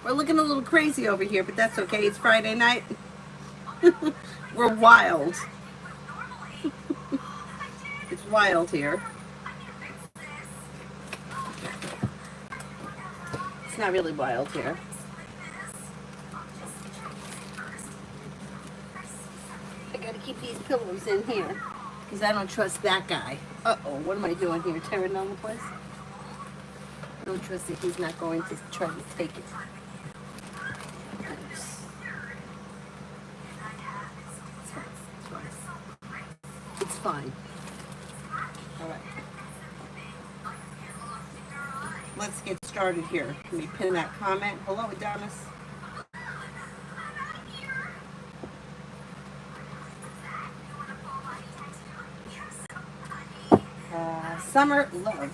We're looking a little crazy over here, but that's okay. It's Friday night. We're wild. It's wild here. It's not really wild here. I gotta keep these pillows in here because I don't trust that guy. Uh-oh, what am I doing here? Tearing down the place? I don't trust that he's not going to try to take it. Thanks. It's fine. It's fine. All right. Let's get started here. Let me pin that comment. Hello, Adonis. Summer love.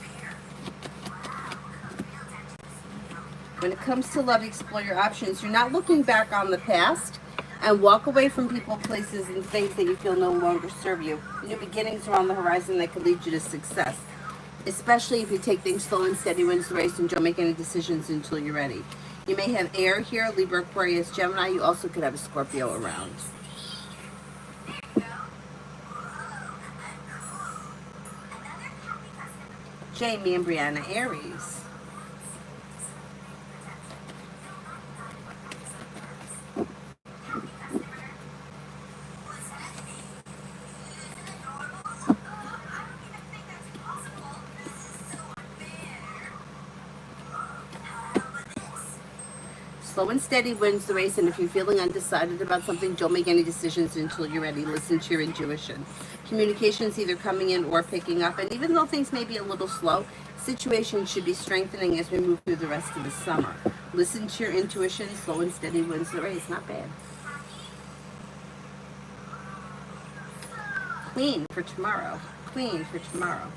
When it comes to love, explore your options. You're not looking back on the past and walk away from people, places, and things that you feel no longer serve you. New beginnings are on the horizon that could lead you to success, especially if you take things slow and steady, wins the race, and don't make any decisions until you're ready. You may have air here, Libra, Aquarius, Gemini. You also could have a Scorpio around. Jamie and Brianna, Aries. Slow and steady wins the race, and if you're feeling undecided about something, don't make any decisions until you're ready. Listen to your intuition. Communication is either coming in or picking up, and even though things may be a little slow, situations should be strengthening as we move through the rest of the summer. Listen to your intuition. Slow and steady wins the race. Not bad. Queen for tomorrow. Queen for tomorrow.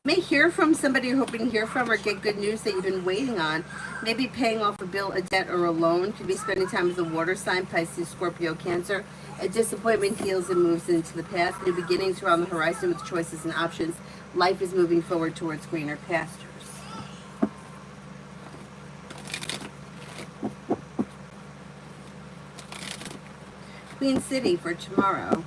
May hear from somebody you're hoping to hear from, or get good news that you've been waiting on. Maybe paying off a bill, a debt, or a loan. Could be spending time with a water sign, Pisces, Scorpio, Cancer. A disappointment heals and moves into the past. New beginnings are on the horizon with choices and options. Life is moving forward towards greener pastures. Queen City for tomorrow.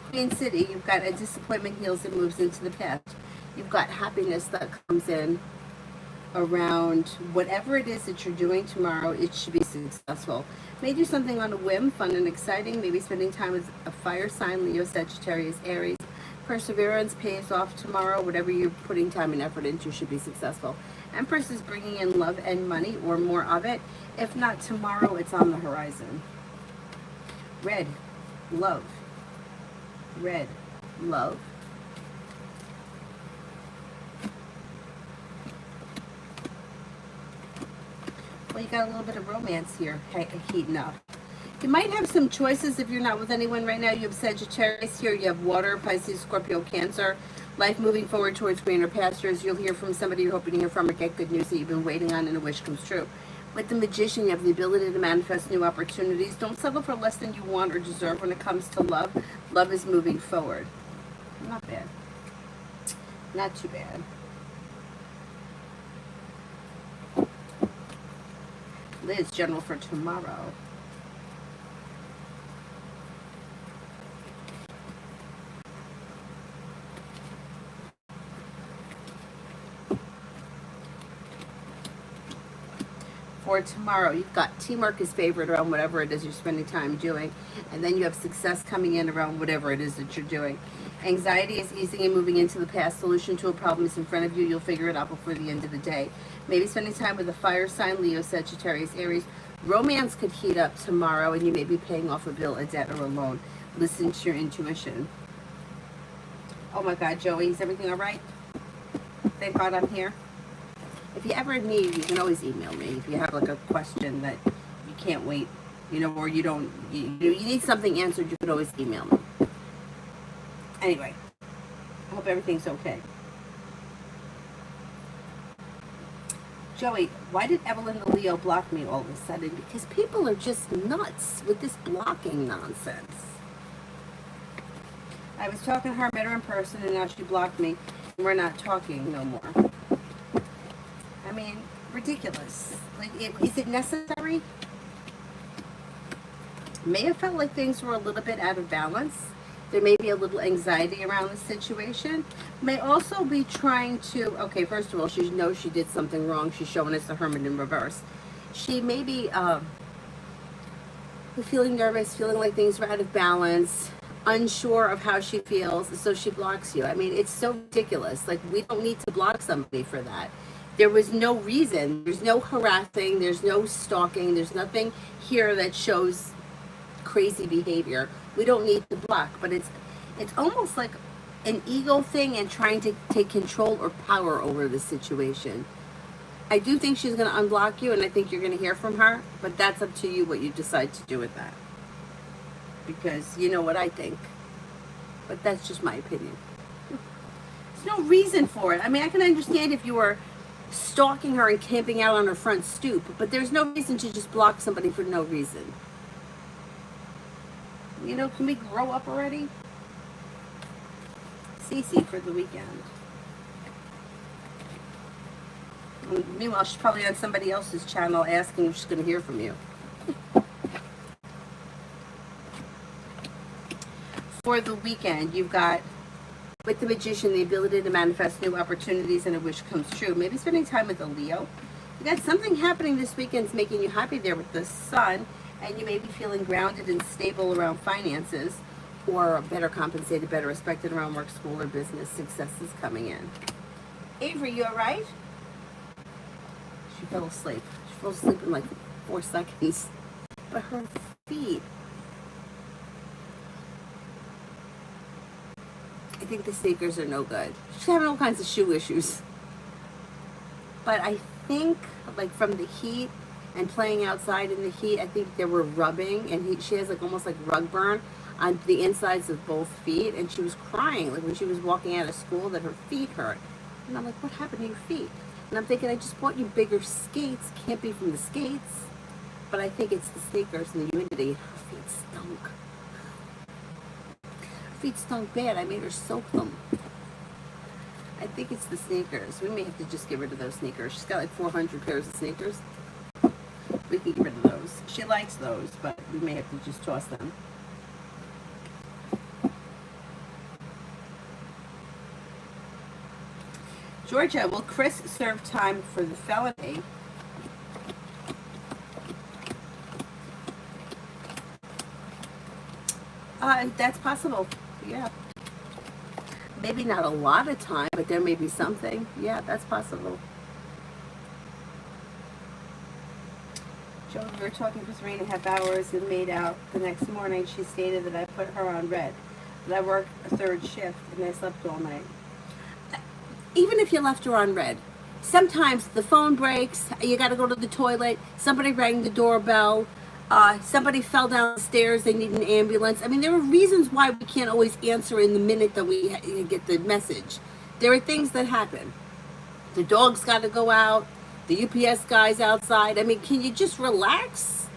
Queen City, you've got a disappointment heals and moves into the past. You've got happiness that comes in around whatever it is that you're doing tomorrow. It should be successful. May do something on a whim, fun and exciting. Maybe spending time with a fire sign, Leo, Sagittarius, Aries. Perseverance pays off tomorrow. Whatever you're putting time and effort into should be successful. Empress is bringing in love and money, or more of it. If not tomorrow, it's on the horizon. Red, love. Red, love. Well, you got a little bit of romance here heating up. You might have some choices if you're not with anyone right now. You have Sagittarius here. You have water, Pisces, Scorpio, Cancer. Life moving forward towards greener pastures. You'll hear from somebody you're hoping to hear from, or get good news that you've been waiting on, and a wish comes true. With the Magician, you have the ability to manifest new opportunities. Don't settle for less than you want or deserve when it comes to love. Love is moving forward. Not bad. Not too bad. Liz, general for tomorrow. For tomorrow, you've got teamwork is favored around whatever it is you're spending time doing, and then you have success coming in around whatever it is that you're doing. Anxiety is easing and moving into the past. Solution to a problem is in front of you. You'll figure it out before the end of the day. Maybe spending time with a fire sign, Leo, Sagittarius, Aries. Romance could heat up tomorrow, and you may be paying off a bill, a debt, or a loan. Listen to your intuition. Oh my God, Joey, is everything all right? Thank God I'm here. If you ever need, you can always email me. If you have like a question that you can't wait, or you don't, you need something answered, you can always email me. Anyway, I hope everything's okay. Joey, why did Evelyn the Leo block me all of a sudden? Because people are just nuts with this blocking nonsense. I was talking to her, met her in person, and now she blocked me. And we're not talking no more. I mean, ridiculous. Like, is it necessary? May have felt like things were a little bit out of balance. There may be a little anxiety around the situation. May also be trying to, okay, first of all, she knows she did something wrong. She's showing us the Hermit in reverse. She may be feeling nervous, feeling like things are out of balance, unsure of how she feels, so she blocks you. I mean, it's so ridiculous. Like, we don't need to block somebody for that. There was no reason. There's no harassing. There's no stalking. There's nothing here that shows crazy behavior. We don't need to block, but it's almost like an ego thing and trying to take control or power over the situation. I do think she's going to unblock you, and I think you're going to hear from her, but that's up to you what you decide to do with that. Because you know what I think. But that's just my opinion. There's no reason for it. I mean, I can understand if you were stalking her and camping out on her front stoop, but there's no reason to just block somebody for no reason. You know, can we grow up already? Cece for the weekend. And meanwhile, she's probably on somebody else's channel asking if she's going to hear from you. For the weekend, you've got, with the Magician, the ability to manifest new opportunities and a wish comes true. Maybe spending time with a Leo. You got something happening this weekend that's making you happy there with the Sun. And you may be feeling grounded and stable around finances, or better compensated, better respected around work, school, or business successes coming in. Avery, you all right? She fell asleep. She fell asleep in like 4 seconds. But her feet, I think the sneakers are no good. She's having all kinds of shoe issues. But I think, like, from the heat, and playing outside in the heat, I think they were rubbing, and she has like almost like rug burn on the insides of both feet, and she was crying like when she was walking out of school that her feet hurt. And I'm like, what happened to your feet? And I'm thinking, I just bought you bigger skates. Can't be from the skates. But I think it's the sneakers and the humidity. Her feet stunk. Her feet stunk bad. I made her soak them. I think it's the sneakers. We may have to just get rid of those sneakers. She's got like 400 pairs of sneakers. We can get rid of those. She likes those, but we may have to just toss them. Georgia, will Chris serve time for the felony? That's possible. Yeah. Maybe not a lot of time, but there may be something. Yeah, that's possible. Joe, we were talking for 3.5 hours and made out. The next morning, she stated that I put her on red. That I worked a 3rd shift and I slept all night. Even if you left her on red, sometimes the phone breaks, you got to go to the toilet, somebody rang the doorbell, somebody fell down the stairs, they need an ambulance. I mean, there are reasons why we can't always answer in the minute that we get the message. There are things that happen. The dog's got to go out. The UPS guy's outside. I mean, can you just relax?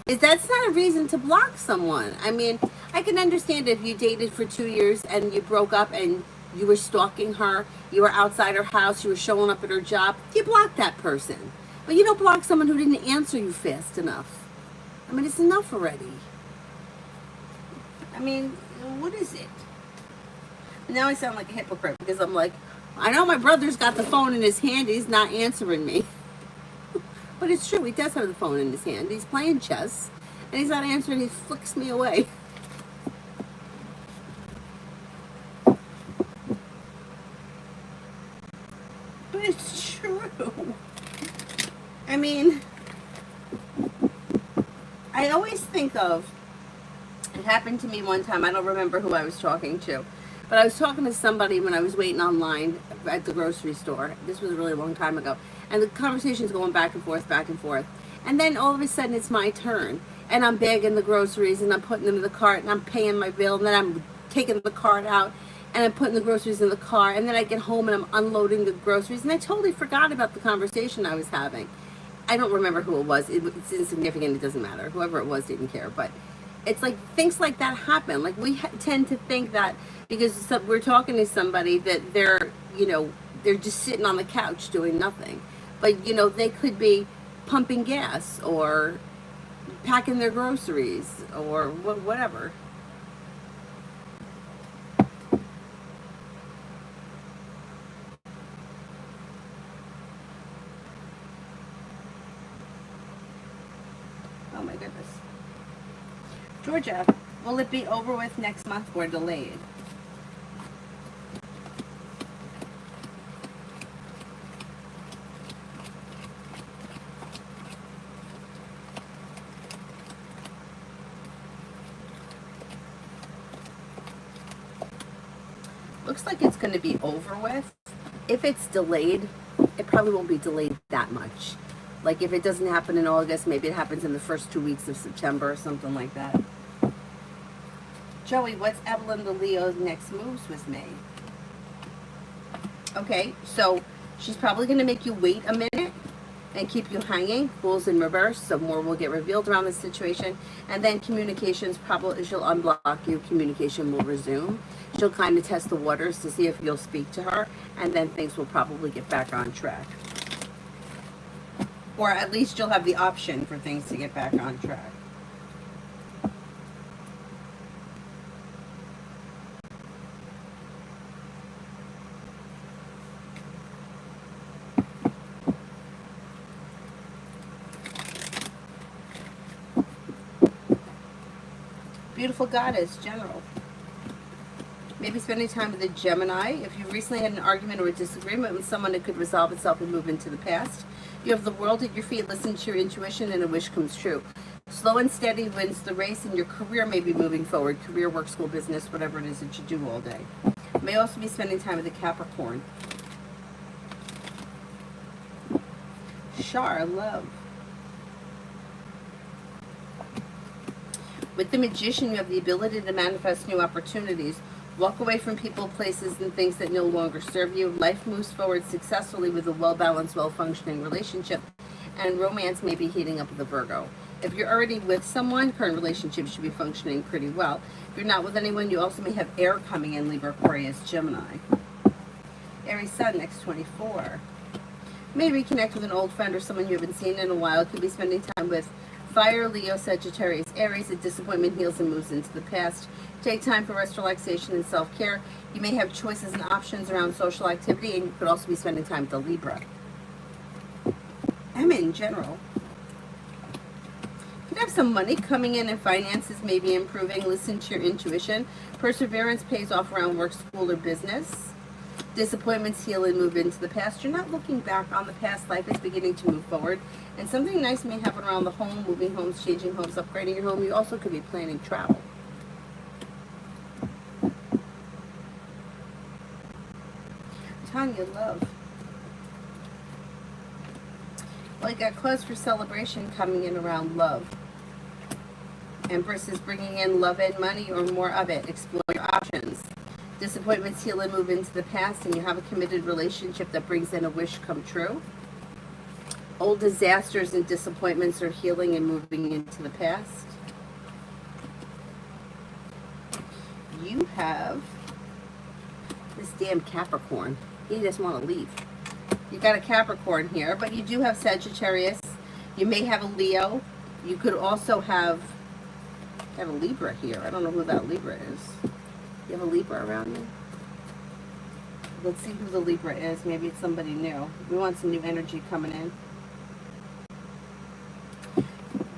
That's not a reason to block someone. I mean, I can understand if you dated for 2 years and you broke up and you were stalking her, you were outside her house, you were showing up at her job, you block that person. But you don't block someone who didn't answer you fast enough. I mean, it's enough already. I mean, what is it? Now I sound like a hypocrite because I'm like, I know my brother's got the phone in his hand, he's not answering me. But it's true, he does have the phone in his hand. He's playing chess, and he's not answering, he flicks me away. But it's true. I mean, I always think of, it happened to me one time, I don't remember who I was talking to, but I was talking to somebody when I was waiting online at the grocery store. This was a really long time ago. And the conversation's going back and forth, back and forth. And then all of a sudden it's my turn. And I'm bagging the groceries and I'm putting them in the cart and I'm paying my bill and then I'm taking the cart out. and I'm putting the groceries in the car, and then I get home and I'm unloading the groceries, and I totally forgot about the conversation I was having. I don't remember who it was. It's insignificant. It doesn't matter. Whoever it was didn't care. But it's like things like that happen. Like we tend to think that because we're talking to somebody that they're, they're just sitting on the couch doing nothing. But, they could be pumping gas or packing their groceries or whatever. Oh my goodness. Georgia, will it be over with next month or delayed? Looks like it's going to be over with. If it's delayed, it probably won't be delayed that much. Like if it doesn't happen in August, maybe it happens in the first 2 weeks of September or something like that. Joey, what's Evelyn the Leo's next moves with me? Okay, so she's probably going to make you wait a minute and keep you hanging. Fools in reverse, so more will get revealed around the situation. And then communications, probably she'll unblock you. Communication will resume. She'll kind of test the waters to see if you'll speak to her, and then things will probably get back on track. Or at least you'll have the option for things to get back on track. Beautiful Goddess, General. Maybe spending time with a Gemini. If you recently had an argument or a disagreement with someone, it could resolve itself and move into the past. You have the world at your feet. Listen to your intuition and a wish comes true. Slow and steady wins the race, and your career may be moving forward. Career, work, school, business, whatever it is that you do all day. May also be spending time with a Capricorn. Shar, love. With the Magician, you have the ability to manifest new opportunities. Walk away from people, places, and things that no longer serve you. Life moves forward successfully with a well-balanced, well-functioning relationship. And romance may be heating up with a Virgo. If you're already with someone, current relationship should be functioning pretty well. If you're not with anyone, you also may have air coming in, Libra, Aquarius, Gemini. Aries Sun, next 24. May reconnect with an old friend or someone you haven't seen in a while. Could be spending time with Fire, Leo, Sagittarius, Aries. A disappointment heals and moves into the past. Take time for rest, relaxation, and self-care. You may have choices and options around social activity, and you could also be spending time with a Libra. Emma, in general. You could have some money coming in and finances may be improving. Listen to your intuition. Perseverance pays off around work, school, or business. Disappointments heal and move into the past. You're not looking back on the past. Life is beginning to move forward. And something nice may happen around the home, moving homes, changing homes, upgrading your home. You also could be planning travel. Tanya, love. Well, you got cause for celebration coming in around love. Empress is bringing in love and money or more of it. Explore your options. Disappointments heal and move into the past, and you have a committed relationship that brings in a wish come true. Old disasters and disappointments are healing and moving into the past. You have this damn Capricorn. He doesn't want to leave. You got a Capricorn here, but you do have Sagittarius. You may have a Leo. You could also have a Libra here. I don't know who that Libra is. You have a Libra around you? Let's see who the Libra is. Maybe it's somebody new. We want some new energy coming in.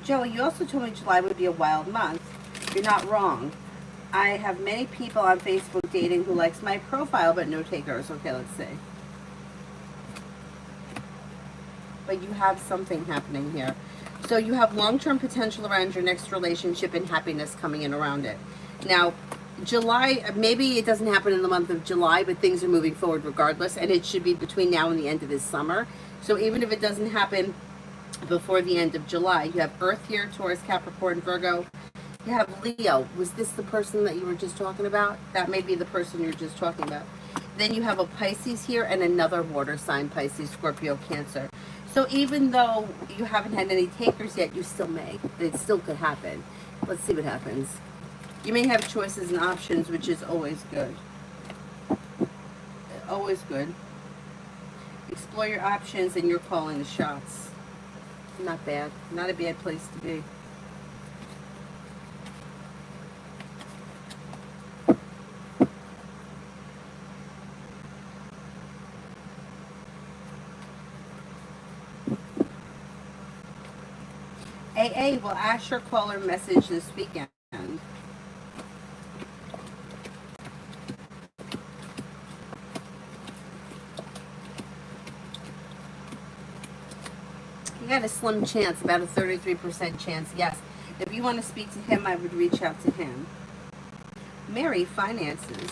Joey, you also told me July would be a wild month. You're not wrong. I have many people on Facebook dating who likes my profile, but no takers. Okay, let's see. But you have something happening here. So you have long-term potential around your next relationship and happiness coming in around it. Now, July, maybe it doesn't happen in the month of July, but things are moving forward regardless, and it should be between now and the end of this summer. So even if it doesn't happen before the end of July, you have Earth here, Taurus, Capricorn, Virgo. You have Leo. Was this the person that you were just talking about? That may be the person you're just talking about. Then you have a Pisces here and another water sign, Pisces, Scorpio, Cancer. So even though you haven't had any takers yet, you still may. It still could happen. Let's see what happens. You may have choices and options, which is always good. Always good. Explore your options and you're calling the shots. Not bad. Not a bad place to be. AA will ask your caller message this weekend. You got a slim chance, about a 33% chance, yes. If you want to speak to him, I would reach out to him. Mary, finances.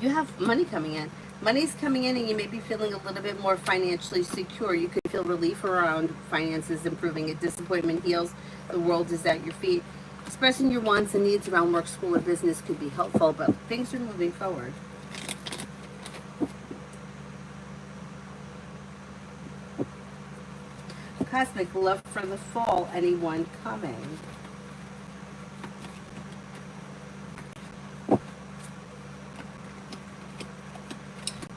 You have money coming in. Money's coming in and you may be feeling a little bit more financially secure. You could feel relief around finances improving. A disappointment heals. The world is at your feet. Expressing your wants and needs around work, school, or business could be helpful, but things are moving forward. Cosmic love for the fall. Anyone coming?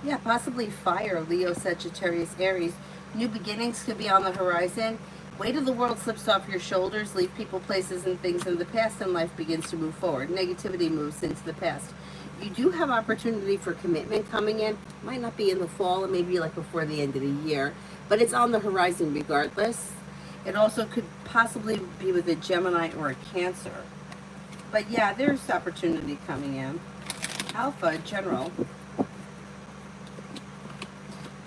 Yeah, possibly fire, Leo, Sagittarius, Aries. New beginnings could be on the horizon. Weight of the world slips off your shoulders. Leave people, places, and things in the past, and life begins to move forward. Negativity moves into the past. You do have opportunity for commitment coming in. Might not be in the fall, it may be like before the end of the year, but it's on the horizon regardless. It also could possibly be with a Gemini or a Cancer. But yeah, there's opportunity coming in. Alpha, General.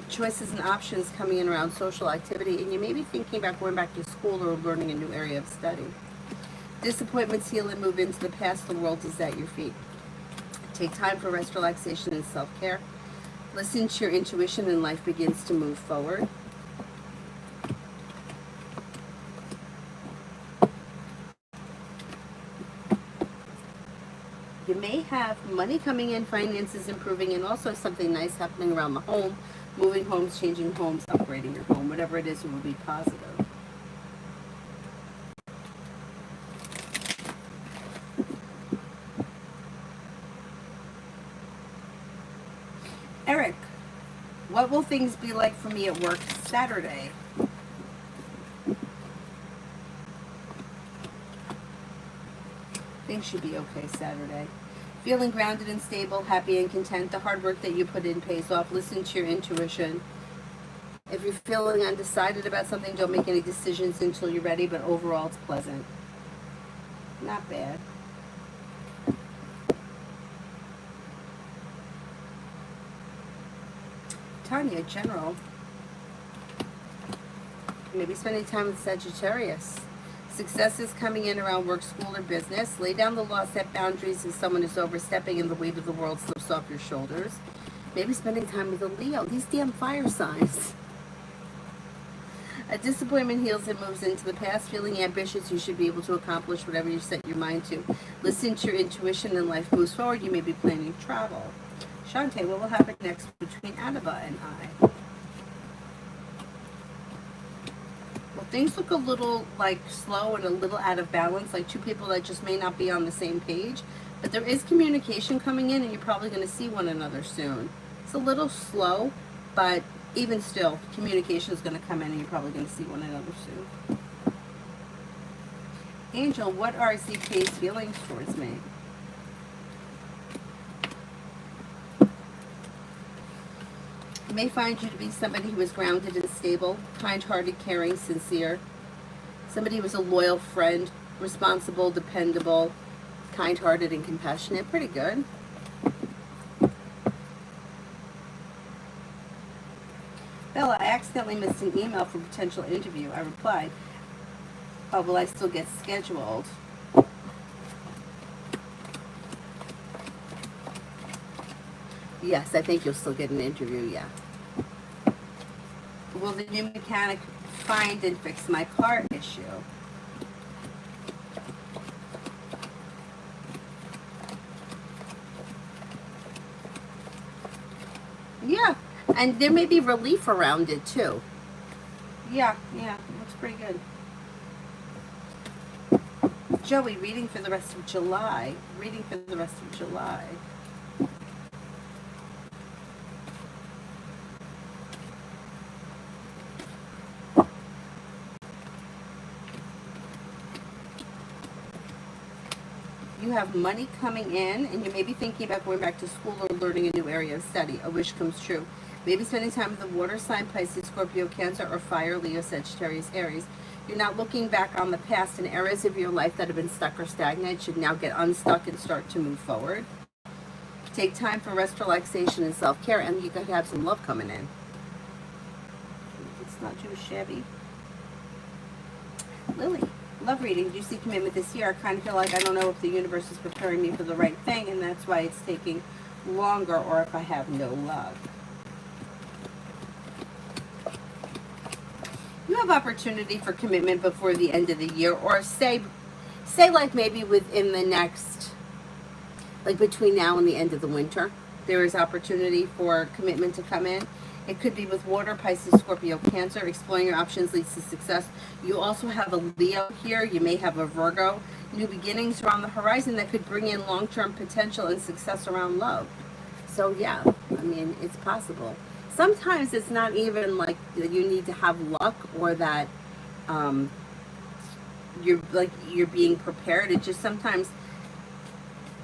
Choices and options coming in around social activity, and you may be thinking about going back to school or learning a new area of study. Disappointments heal and move into the past. The world is at your feet. Take time for rest, relaxation, and self-care. Listen to your intuition and life begins to move forward. You may have money coming in, finances improving, and also something nice happening around the home. Moving homes, changing homes, upgrading your home, whatever it is, it will be positive. Eric, what will things be like for me at work Saturday? Things should be okay Saturday. Feeling grounded and stable, happy and content. The hard work that you put in pays off. Listen to your intuition. If you're feeling undecided about something, don't make any decisions until you're ready, but overall it's pleasant. Not bad. Tanya, General. Maybe spending time with Sagittarius. Success is coming in around work, school, or business. Lay down the law, set boundaries if someone is overstepping and the weight of the world slips off your shoulders. Maybe spending time with a Leo. These damn fire signs. A disappointment heals and moves into the past. Feeling ambitious, you should be able to accomplish whatever you set your mind to. Listen to your intuition and life moves forward. You may be planning travel. Shantae, what will happen next between Annaba and I? Well, things look a little like slow and a little out of balance, like two people that just may not be on the same page. But there is communication coming in and you're probably going to see one another soon. It's a little slow, but even still, communication is going to come in and you're probably going to see one another soon. Angel, what are ZK's feelings towards me? You may find you to be somebody who is grounded and stable, kind-hearted, caring, sincere. Somebody who is a loyal friend, responsible, dependable, kind-hearted, and compassionate. Pretty good. Bella, I accidentally missed an email for potential interview. I replied, oh, will I still get scheduled? Yes, I think you'll still get an interview, yeah. Will the new mechanic find and fix my car issue? Yeah, and there may be relief around it too. Yeah, looks pretty good. Joey, reading for the rest of July. Reading for the rest of July. You have money coming in, and you may be thinking about going back to school or learning a new area of study. A wish comes true. Maybe spending time with the water sign, Pisces, Scorpio, Cancer, or fire, Leo, Sagittarius, Aries. You're not looking back on the past, and areas of your life that have been stuck or stagnant should now get unstuck and start to move forward. Take time for rest, relaxation, and self-care, and you could have some love coming in. It's not too shabby. Lily, love reading. Do you see commitment this year? I kind of feel like I don't know if the universe is preparing me for the right thing, and that's why it's taking longer, or if I have no luck. You have opportunity for commitment before the end of the year, or say like maybe within the next, like between now and the end of the winter, there is opportunity for commitment to come in. It could be with water, Pisces, Scorpio, Cancer. Exploring your options leads to success. You also have a Leo here. You may have a Virgo. New beginnings are on the horizon that could bring in long-term potential and success around love. So yeah, I mean, it's possible. Sometimes it's not even like you need to have luck, or that you're being prepared. It's just sometimes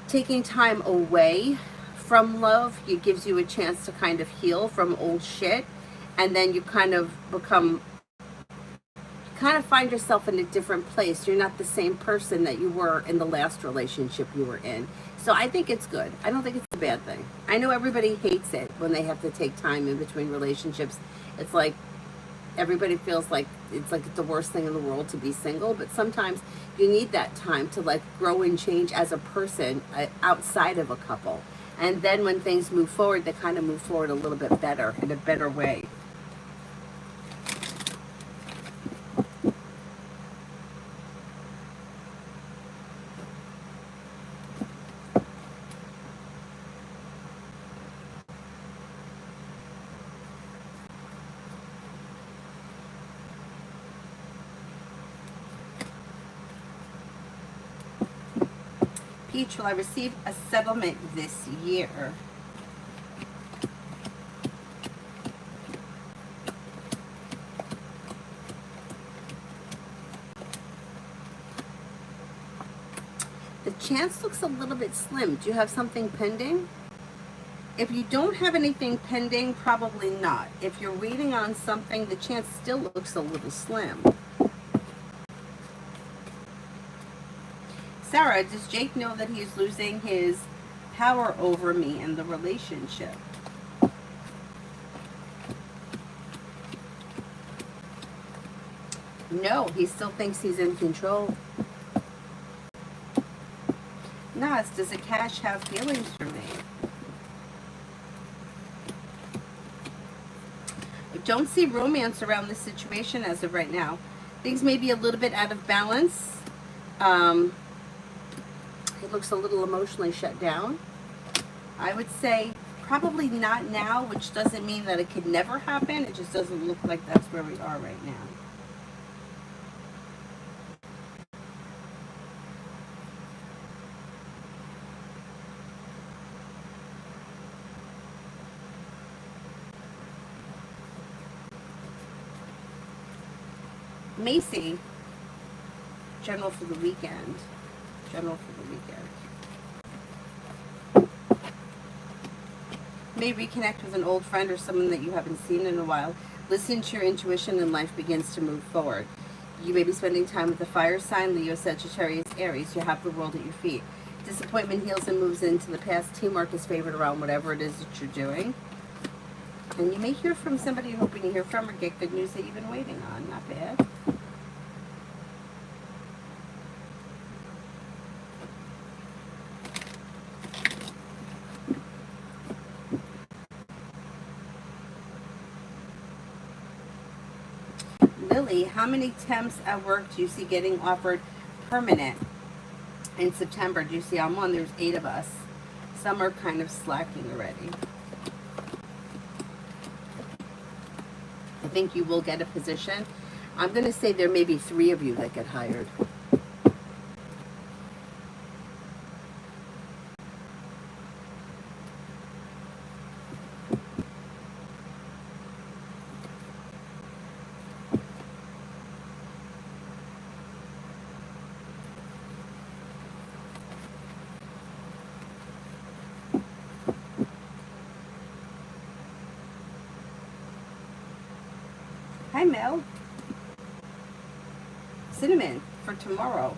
taking time away from love, it gives you a chance to kind of heal from old shit, and then you kind of find yourself in a different place. You're not the same person that you were in the last relationship you were in. So I think it's good. I don't think it's a bad thing. I know everybody hates it when they have to take time in between relationships. It's like everybody feels like it's the worst thing in the world to be single, but sometimes you need that time to like grow and change as a person outside of a couple. And then when things move forward, they kind of move forward a little bit better, in a better way. Peach, will I receive a settlement this year? The chance looks a little bit slim. Do you have something pending? If you don't have anything pending, probably not. If you're waiting on something, the chance still looks a little slim. Sarah, does Jake know that he's losing his power over me in the relationship? No, he still thinks he's in control. Nas, does Akash have feelings for me? I don't see romance around this situation as of right now. Things may be a little bit out of balance. It looks a little emotionally shut down. I would say probably not now, which doesn't mean that it could never happen. It just doesn't look like that's where we are right now. Macy, general for the weekend. General for the weekend. May reconnect with an old friend or someone that you haven't seen in a while. Listen to your intuition and life begins to move forward. You may be spending time with the fire sign, Leo, Sagittarius, Aries. You have the world at your feet. Disappointment heals and moves into the past. Teamwork is favored around whatever it is that you're doing. And you may hear from somebody you're hoping to hear from, or get good news that you've been waiting on. Not bad. Lily, how many temps at work do you see getting offered permanent in September? Do you see I'm on? There's 8 of us. Some are kind of slacking already. I think you will get a position. I'm going to say there may be 3 of you that get hired. Hi, Mel. Cinnamon for tomorrow.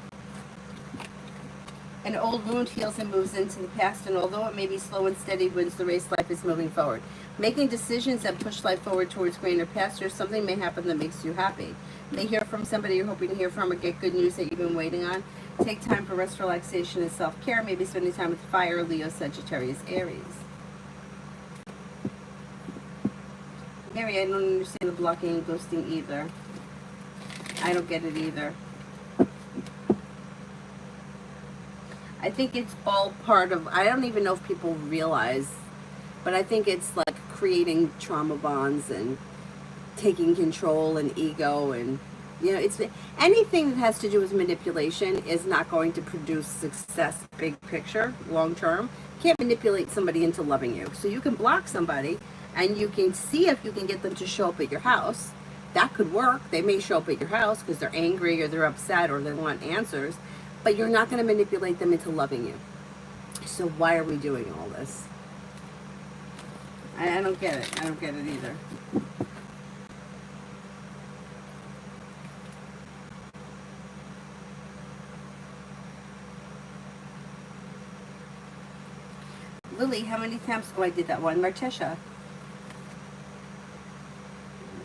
An old wound heals and moves into the past, and although it may be slow and steady wins the race, life is moving forward. Making decisions that push life forward towards greener pastures, something may happen that makes you happy. May hear from somebody you're hoping to hear from, or get good news that you've been waiting on. Take time for rest, relaxation, and self-care. Maybe spending time with fire, Leo, Sagittarius, Aries. Mary, I don't understand the blocking and ghosting either. I don't get it either. I think it's all part of, I don't even know if people realize, but I think it's like creating trauma bonds and taking control and ego, and it's anything that has to do with manipulation is not going to produce success big picture long term. You can't manipulate somebody into loving you. So you can block somebody and you can see if you can get them to show up at your house. That could work. They may show up at your house because they're angry or they're upset or they want answers, but you're not going to manipulate them into loving you. So why are we doing all this? I don't get it. I don't get it either. Lily, how many times? Oh, I did that one. Martisha.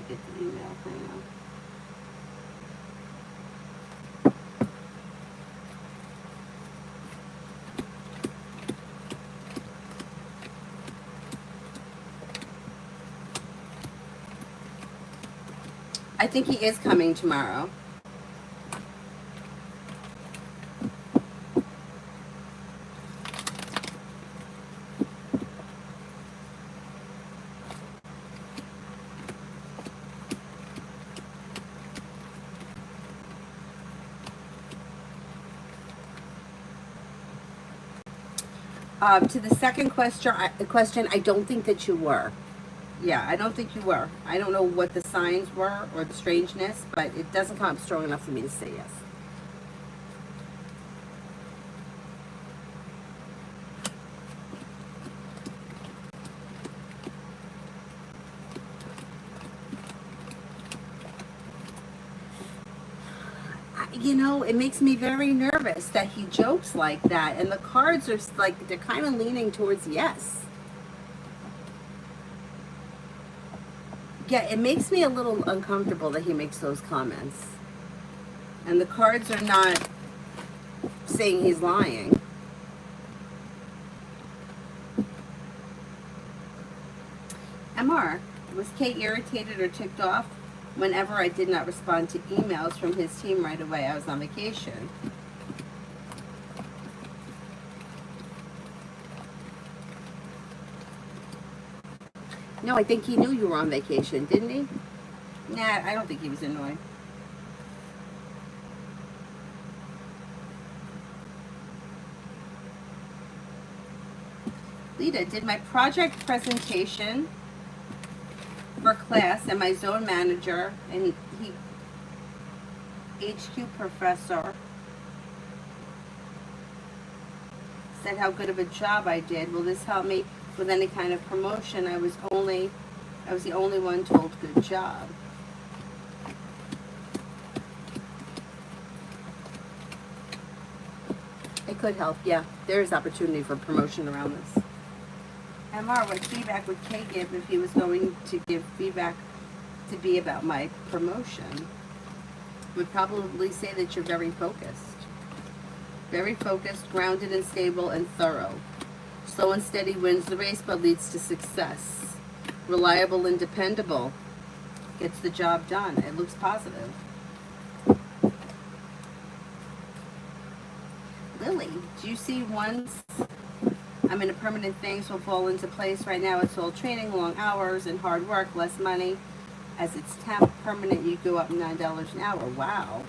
Get the email. Hang on. I think he is coming tomorrow. To the second question, I don't think that you were. Yeah, I don't think you were. I don't know what the signs were or the strangeness, but it doesn't come up strong enough for me to say yes. It makes me very nervous that he jokes like that, and the cards are like, they're kind of leaning towards yes. Yeah, it makes me a little uncomfortable that he makes those comments. And the cards are not saying he's lying. MR, was Kate irritated or ticked off whenever I did not respond to emails from his team right away? I was on vacation. No, I think he knew you were on vacation, didn't he? Nah, I don't think he was annoyed. Lita, did my project presentation for class, and my zone manager and he HQ professor said how good of a job I did. Will this help me with any kind of promotion? I was the only one told good job. It could help, yeah. There is opportunity for promotion around this. MR, what feedback would Kay give if he was going to give feedback to be about my promotion? Would probably say that you're very focused. Very focused, grounded and stable and thorough. Slow and steady wins the race but leads to success. Reliable and dependable. gets the job done. It looks positive. Lily, do you see once I'm in a permanent things will fall into place? Right now it's all training, long hours, and hard work, less money. As it's temp, permanent, you go up $9 an hour. Wow.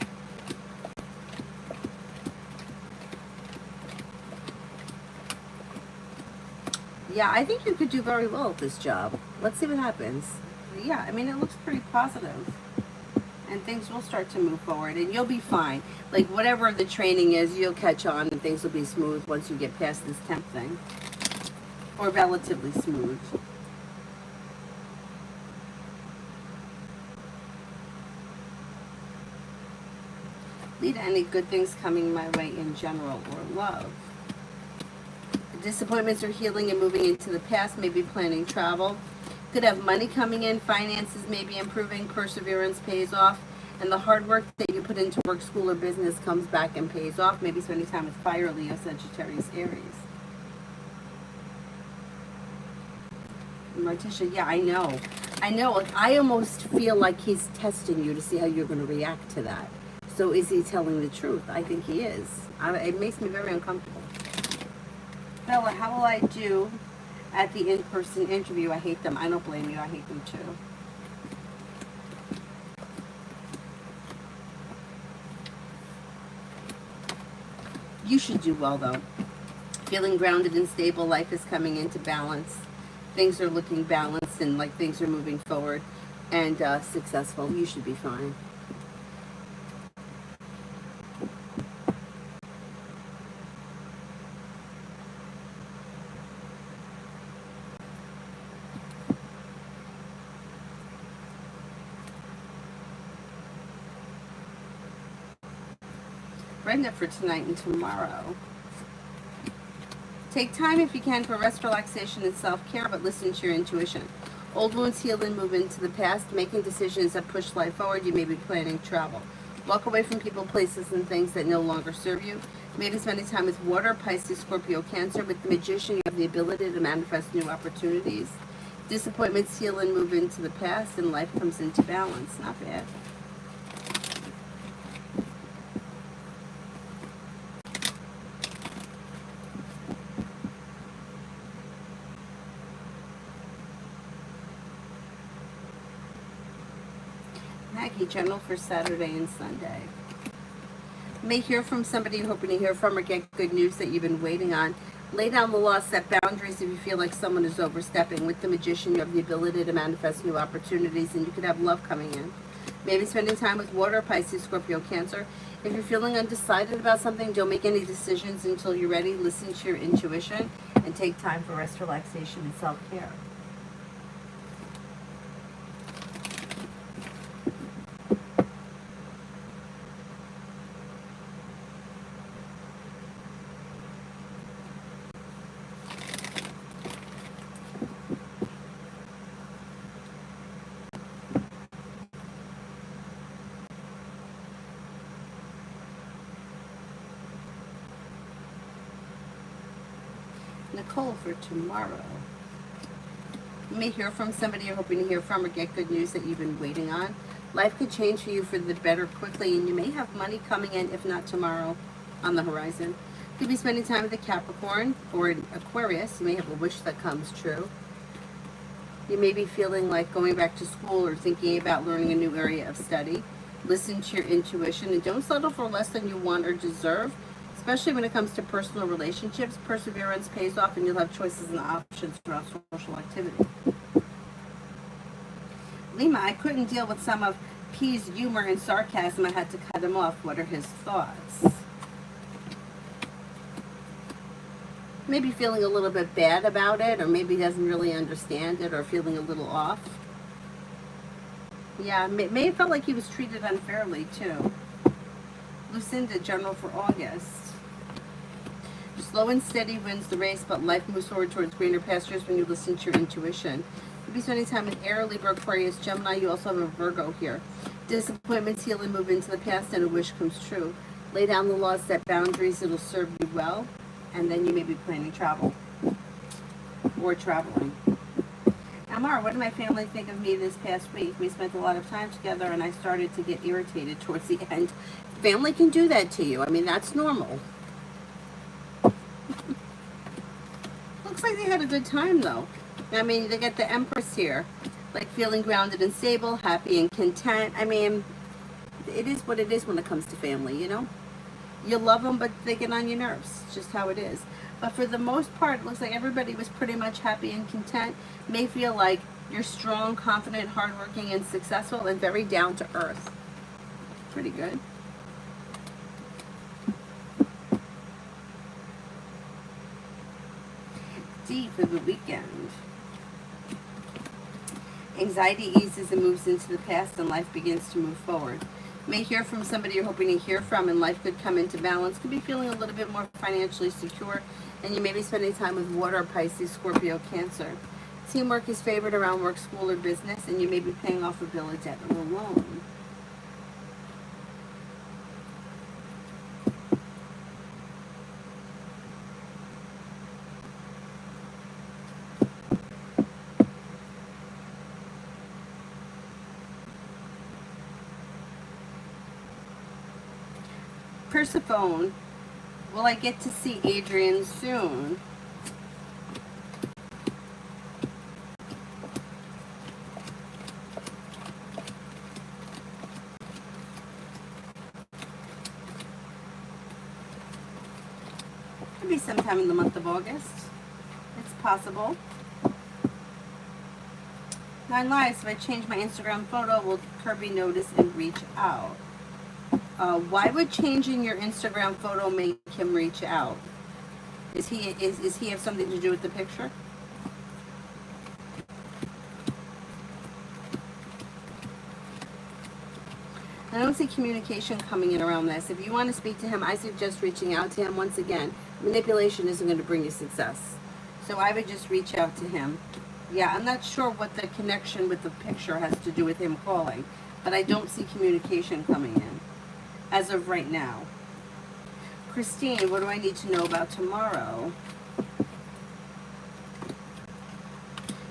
Yeah, I think you could do very well at this job. Let's see what happens. Yeah, I mean, it looks pretty positive. And things will start to move forward, and you'll be fine. Like, whatever the training is, you'll catch on, and things will be smooth once you get past this temp thing. Or relatively smooth. Lead any good things coming my way in general or love. Disappointments are healing and moving into the past, maybe planning travel. Could have money coming in, finances may be improving, perseverance pays off, and the hard work that you put into work, school, or business comes back and pays off. Maybe spending time with fire, Leo, Sagittarius, Aries. Morticia, yeah, I know. I know. Like, I almost feel like he's testing you to see how you're going to react to that. So is he telling the truth? I think he is. It makes me very uncomfortable. Bella, how will I do at the in-person interview? I hate them. I don't blame you. I hate them too. You should do well, though. Feeling grounded and stable. Life is coming into balance. Things are looking balanced and like things are moving forward and successful. You should be fine. Brenda for tonight and tomorrow. Take time if you can for rest, relaxation, and self-care, but listen to your intuition. Old wounds heal and move into the past, making decisions that push life forward. You may be planning travel. Walk away from people, places, and things that no longer serve you. Maybe spending time with water, Pisces, Scorpio, Cancer. With the Magician, you have the ability to manifest new opportunities. Disappointments heal and move into the past, and life comes into balance. Not bad. Maggie, general for Saturday and Sunday. You may hear from somebody you're hoping to hear from or get good news that you've been waiting on. Lay down the law, set boundaries if you feel like someone is overstepping. With the Magician, you have the ability to manifest new opportunities, and you could have love coming in. Maybe spending time with water, Pisces, Scorpio, Cancer. If you're feeling undecided about something, don't make any decisions until you're ready. Listen to your intuition and take time for rest, relaxation, and self-care. Nicole for tomorrow. You may hear from somebody you're hoping to hear from or get good news that you've been waiting on. Life could change for you for the better quickly, and you may have money coming in, if not tomorrow, on the horizon. You could be spending time with a Capricorn or an Aquarius. You may have a wish that comes true. You may be feeling like going back to school or thinking about learning a new area of study. Listen to your intuition and don't settle for less than you want or deserve. Especially when it comes to personal relationships, perseverance pays off and you'll have choices and options throughout social activity. Lima, I couldn't deal with some of P's humor and sarcasm. I had to cut him off. What are his thoughts? Maybe feeling a little bit bad about it, or maybe he doesn't really understand it, or feeling a little off. Yeah, may have felt like he was treated unfairly too. Lucinda, general for August. Slow and steady wins the race, but life moves forward towards greener pastures when you listen to your intuition. You'll be spending time with Air, Libra, Aquarius, Gemini. You also have a Virgo here. Disappointments heal and move into the past, and a wish comes true. Lay down the laws, set boundaries. It'll serve you well, and then you may be planning travel or traveling. Amar, what did my family think of me this past week? We spent a lot of time together and I started to get irritated towards the end. Family can do that to you. I mean, that's normal. Looks like they had a good time though. I mean, they get the Empress here. Like feeling grounded and stable, happy and content. I mean, it is what it is when it comes to family, you know? You love them, but they get on your nerves. It's just how it is. But for the most part, it looks like everybody was pretty much happy and content. May feel like you're strong, confident, hardworking, and successful, and very down to earth. Pretty good. D for the weekend. Anxiety eases and moves into the past, and life begins to move forward. May hear from somebody you're hoping to hear from, and life could come into balance. Could be feeling a little bit more financially secure, and you may be spending time with water, Pisces, Scorpio, Cancer. Teamwork is favored around work, school, or business, and you may be paying off a bill, a debt, or a loan. Persephone, will I get to see Adrian soon? Could be sometime in the month of August. It's possible. 9 lives. If I change my Instagram photo, will Kirby notice and reach out? Why would changing your Instagram photo make him reach out? Is he have something to do with the picture? I don't see communication coming in around this. If you want to speak to him, I suggest reaching out to him. Once again, manipulation isn't going to bring you success. So I would just reach out to him. Yeah, I'm not sure what the connection with the picture has to do with him calling, but I don't see communication coming in as of right now. Christine, what do I need to know about tomorrow?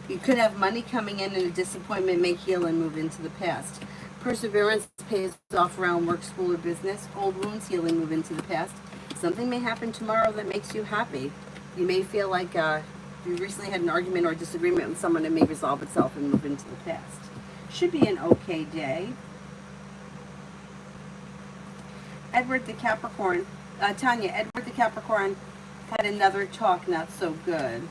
You could have money coming in and a disappointment may heal and move into the past. Perseverance pays off around work, school, or business. Old wounds heal and move into the past. Something may happen tomorrow that makes you happy. You may feel like you recently had an argument or a disagreement with someone that may resolve itself and move into the past. Should be an okay day. Edward the Capricorn. Tanya, Edward the Capricorn had another talk not so good.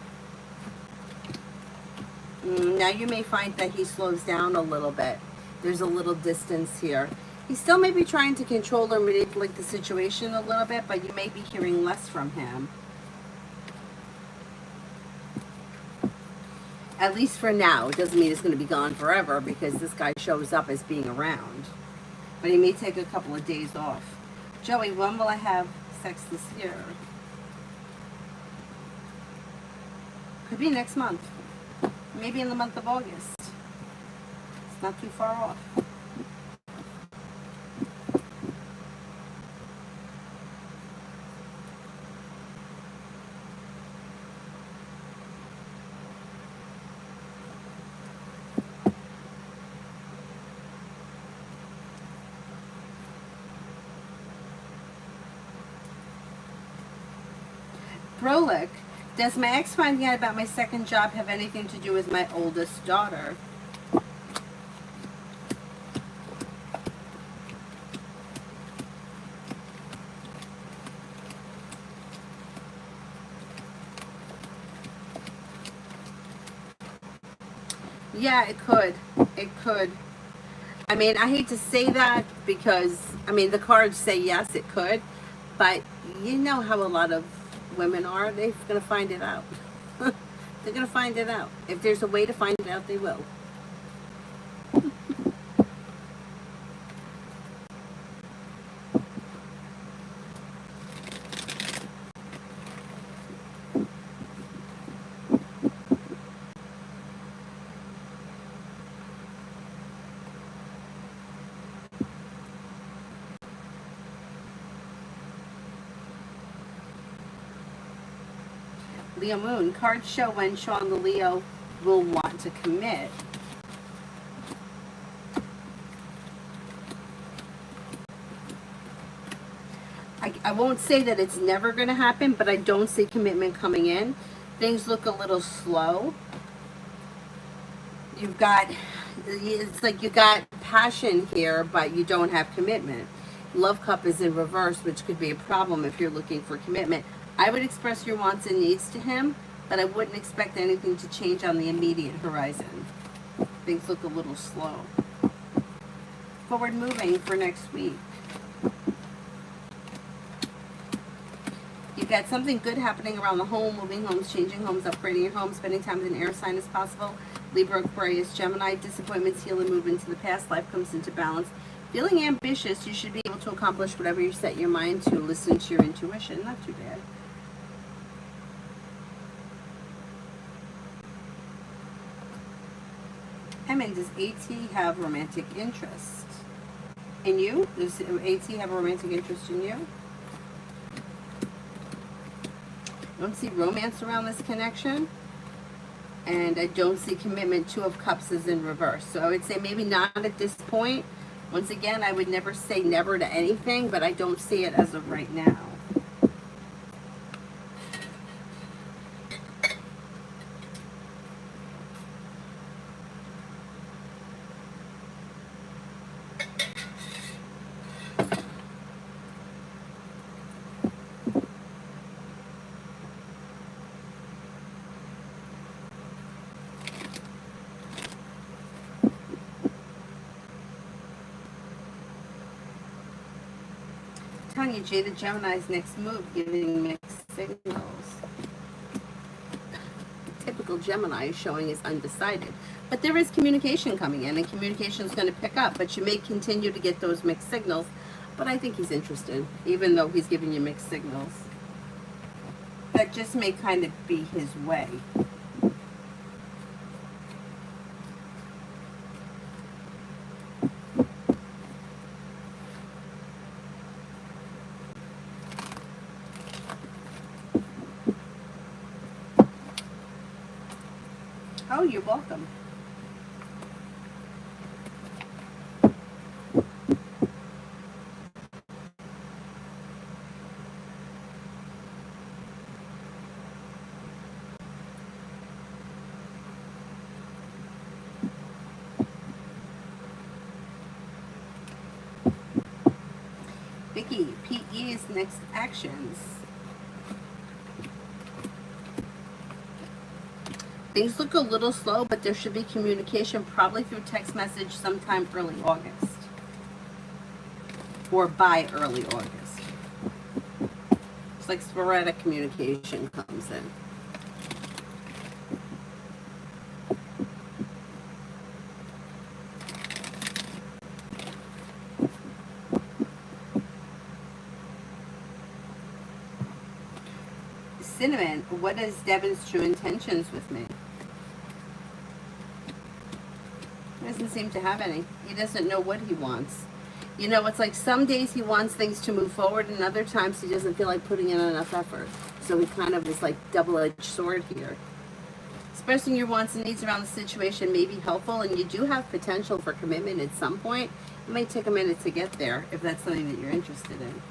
Now you may find that he slows down a little bit. There's a little distance here. He still may be trying to control or manipulate the situation a little bit, but you may be hearing less from him. At least for now. It doesn't mean it's going to be gone forever because this guy shows up as being around. But he may take a couple of days off. Joey, when will I have sex this year? Could be next month. Maybe in the month of August. It's not too far off. Brolick, does my ex finding out about my second job have anything to do with my oldest daughter? Yeah, it could. It could. I mean, I hate to say that because, I mean, the cards say yes, it could. But you know how a lot of women are. They're going to find it out. They're going to find it out. If there's a way to find it out, they will. Leo Moon. Cards show when Sean the Leo will want to commit. I won't say that it's never going to happen, but I don't see commitment coming in. Things look a little slow. You've got, it's like you got passion here, but you don't have commitment. Love cup is in reverse, which could be a problem if you're looking for commitment. I would express your wants and needs to him, but I wouldn't expect anything to change on the immediate horizon. Things look a little slow. Forward moving for next week. You've got something good happening around the home, moving homes, changing homes, upgrading your home, spending time with an air sign as possible. Libra, Aquarius, Gemini, disappointments heal and move into the past. Life comes into balance. Feeling ambitious, you should be able to accomplish whatever you set your mind to. Listen to your intuition. Not too bad. Hammond, does AT have romantic interest in you? Does AT have a romantic interest in you? I don't see romance around this connection, and I don't see commitment. Two of Cups is in reverse, so I would say maybe not at this point. Once again, I would never say never to anything, but I don't see it as of right now. Tanya J, the Gemini's next move, giving mixed signals. Typical Gemini is showing is undecided. But there is communication coming in, and communication is going to pick up. But you may continue to get those mixed signals. But I think he's interested, even though he's giving you mixed signals. That just may kind of be his way. Oh, you're welcome. Vicky, PE's next actions. Things look a little slow, but there should be communication, probably through text message sometime early August. Or by early August. It's like sporadic communication comes in. Cinnamon, what is Devin's true intentions with me? He doesn't seem to have any. He doesn't know what he wants. You know, it's like some days he wants things to move forward, and other times he doesn't feel like putting in enough effort. So he kind of is like double-edged sword here. Expressing your wants and needs around the situation may be helpful, and you do have potential for commitment at some point. It may take a minute to get there if that's something that you're interested in.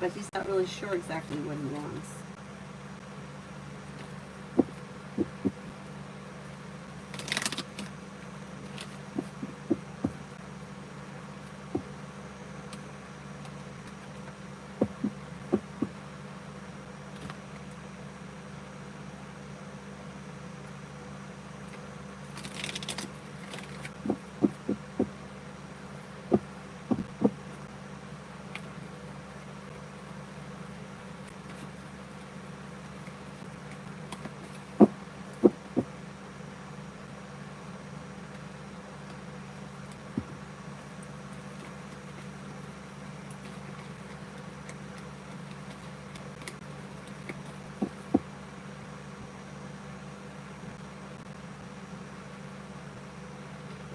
But he's not really sure exactly what he wants.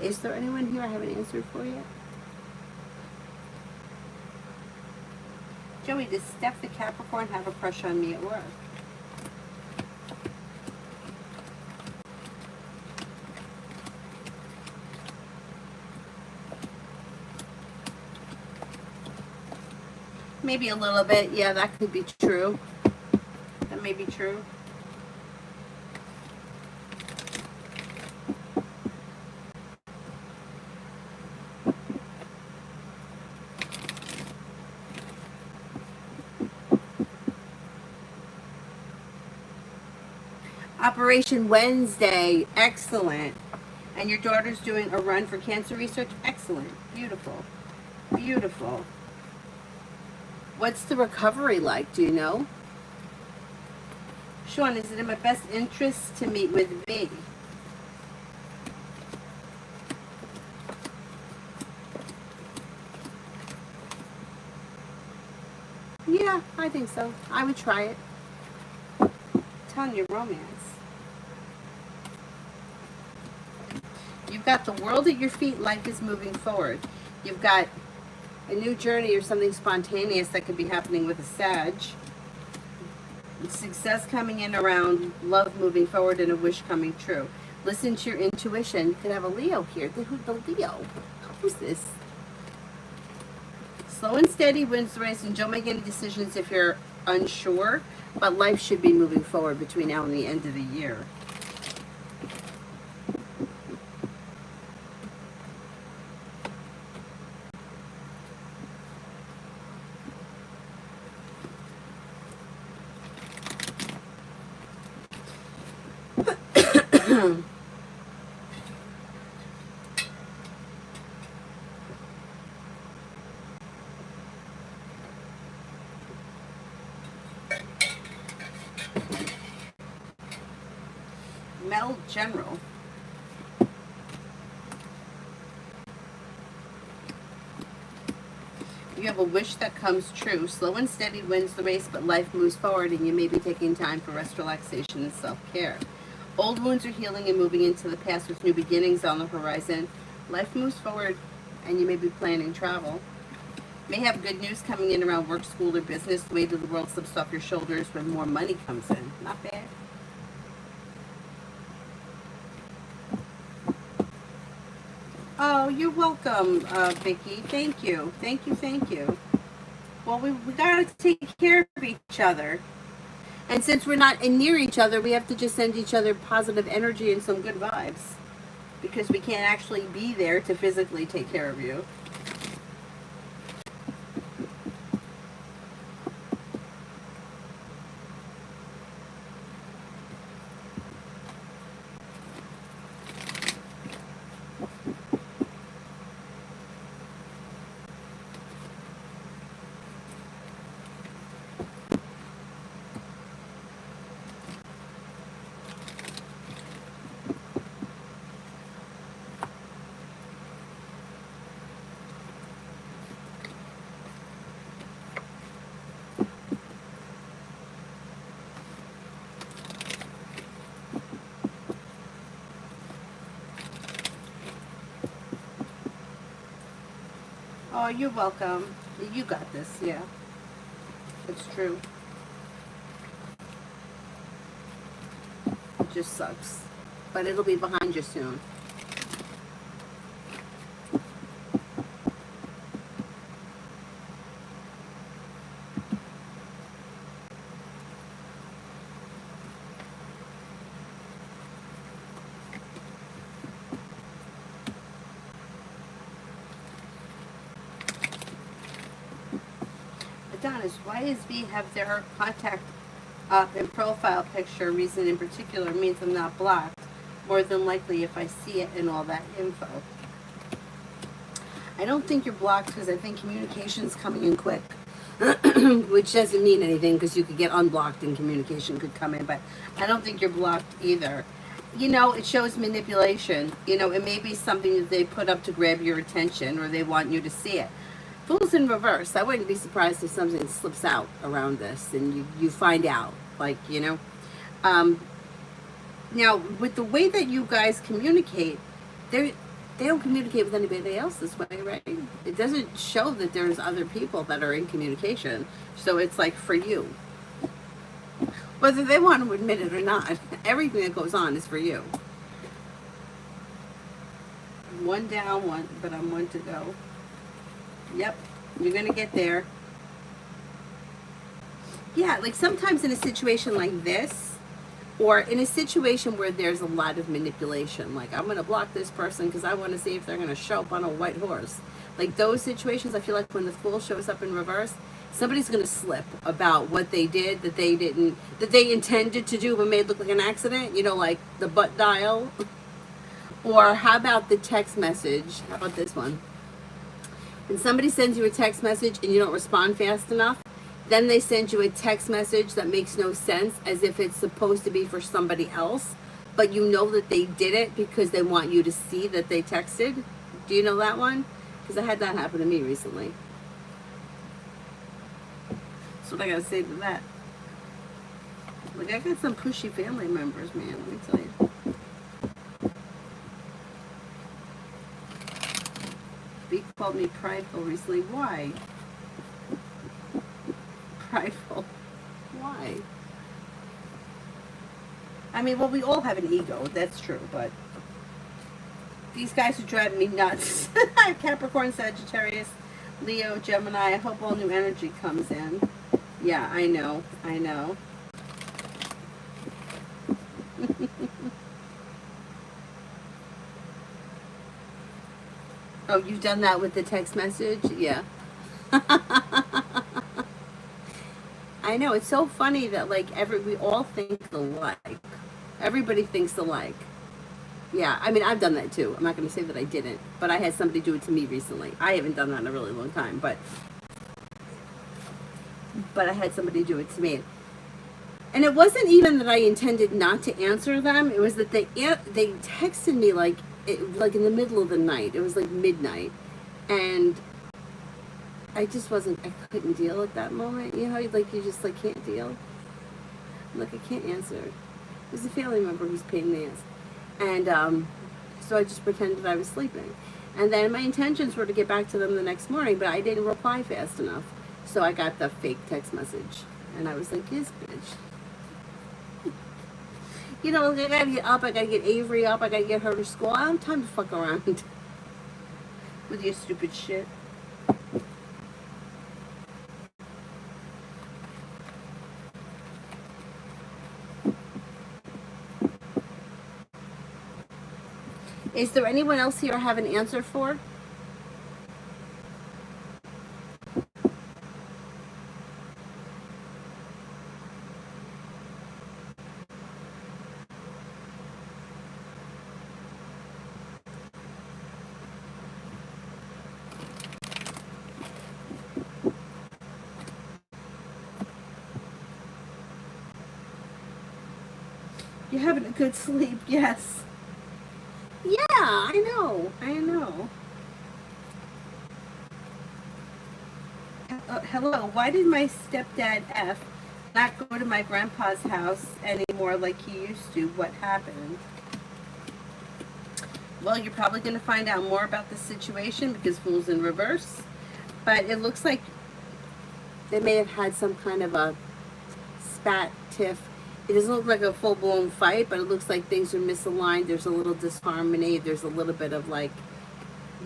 Is there anyone here I haven't answered for yet? Joey, does Steph the Capricorn have a crush on me at work? maybe a little bit. Yeah, that could be true. That may be true. Operation Wednesday, excellent. And your daughter's doing a run for cancer research, excellent. Beautiful, beautiful. What's the recovery like, do you know? Sean, is it in my best interest to meet with V? Yeah, I think so. I would try it. Telling you, romance. You've got the world at your feet. Life is moving forward. You've got a new journey or something spontaneous that could be happening with a Sag. Success coming in around love moving forward and a wish coming true. Listen to your intuition. You could have a Leo here. The Leo. Who's this? Slow and steady wins the race, and don't make any decisions if you're unsure. But life should be moving forward between now and the end of the year. Mel General. You have a wish that comes true. Slow and steady wins the race, but life moves forward, and you may be taking time for rest, relaxation, and self-care. Old wounds are healing and moving into the past with new beginnings on the horizon. Life moves forward, and you may be planning travel. May have good news coming in around work, school, or business. The weight of the world slips off your shoulders when more money comes in. Not bad. Oh, you're welcome, Vicky. Thank you. Thank you. Thank you. Well, we got to take care of each other. And since we're not near each other, we have to just send each other positive energy and some good vibes. Because we can't actually be there to physically take care of you. Oh, you're welcome. You got this, yeah. It's true. It just sucks. But it'll be behind you soon. Adonis, why does V have their contact up in profile picture? Reason in particular means I'm not blocked. More than likely if I see it in all that info. I don't think you're blocked because I think communication's coming in quick. Which doesn't mean anything because you could get unblocked and communication could come in. But I don't think you're blocked either. You know, it shows manipulation. You know, it may be something that they put up to grab your attention or they want you to see it. Fools in reverse. I wouldn't be surprised if something slips out around this and you find out. Like, you know. Now, with the way that you guys communicate, they don't communicate with anybody else this way, right? It doesn't show that there's other people that are in communication. So it's like for you. Whether they want to admit it or not, everything that goes on is for you. One down, but I'm one to go. Yep, you're going to get there. Yeah, like sometimes in a situation like this, or in a situation where there's a lot of manipulation, like I'm going to block this person because I want to see if they're going to show up on a white horse. Like those situations, I feel like when the Fool shows up in reverse, somebody's going to slip about what they did that they didn't, that they intended to do but made look like an accident, you know, like the butt dial. Or how about the text message? How about this one? When somebody sends you a text message and you don't respond fast enough, then they send you a text message that makes no sense, as if it's supposed to be for somebody else, but you know that they did it because they want you to see that they texted. Do you know that one? Because I had that happen to me recently. That's what I gotta say to that. Like, I got some pushy family members, man, let me tell you. B called me prideful recently. Why? Prideful. Why? I mean, well, we all have an ego, that's true, but these guys are driving me nuts. Capricorn, Sagittarius, Leo, Gemini. I hope all new energy comes in. Yeah, I know. I know. Oh, you've done that with the text message? Yeah. I know. It's so funny that, like, we all think alike. Everybody thinks alike. Yeah, I mean, I've done that too. I'm not going to say that I didn't, but I had somebody do it to me recently. I haven't done that in a really long time, but I had somebody do it to me. And it wasn't even that I intended not to answer them. It was that they texted me like in the middle of the night. It was like midnight, and I just wasn't. I couldn't deal at that moment. You know, like you just like can't deal. Like I can't answer. It was a family member who's paying the ass, and so I just pretended I was sleeping. And then my intentions were to get back to them the next morning, but I didn't reply fast enough. So I got the fake text message, and I was like, "Yes, bitch." You know, I gotta get up, I gotta get Avery up, I gotta get her to school. I don't have time to fuck around with your stupid shit. Is there anyone else here I have an answer for? You're having a good sleep, yes. Yeah, I know. I know. Hello, why did my stepdad F not go to my grandpa's house anymore like he used to? What happened? Well, you're probably going to find out more about the situation because Fool's in reverse. But it looks like they may have had some kind of a spat, tiff. It doesn't look like a full-blown fight, but it looks like things are misaligned. There's a little disharmony. There's a little bit of, like,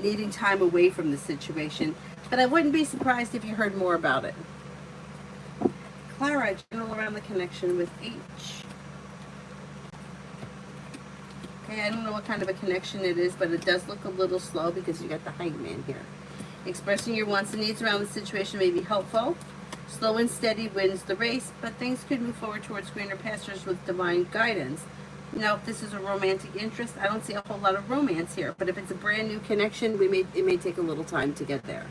needing time away from the situation. But I wouldn't be surprised if you heard more about it. Clara, general around the connection with H. Okay, I don't know what kind of a connection it is, but it does look a little slow because you got the hangman here. Expressing your wants and needs around the situation may be helpful. Slow and steady wins the race, but things could move forward towards greener pastures with divine guidance. Now, if this is a romantic interest, I don't see a whole lot of romance here. But if it's a brand new connection, it may take a little time to get there.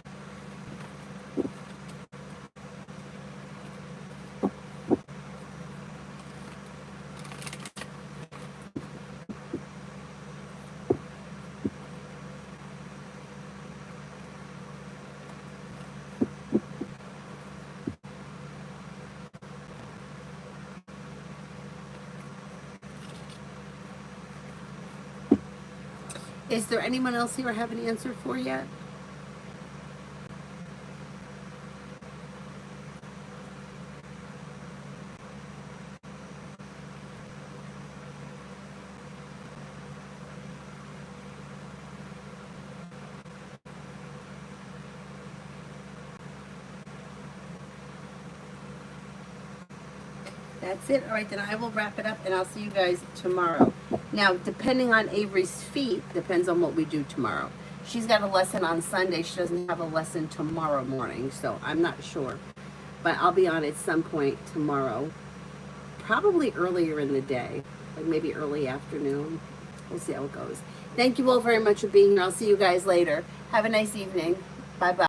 Is there anyone else here I have an answer for yet? That's it. All right, then I will wrap it up, and I'll see you guys tomorrow. Now, depending on Avery's feet, depends on what we do tomorrow. She's got a lesson on Sunday. She doesn't have a lesson tomorrow morning, so I'm not sure. But I'll be on at some point tomorrow, probably earlier in the day, like maybe early afternoon. We'll see how it goes. Thank you all very much for being here. I'll see you guys later. Have a nice evening. Bye-bye.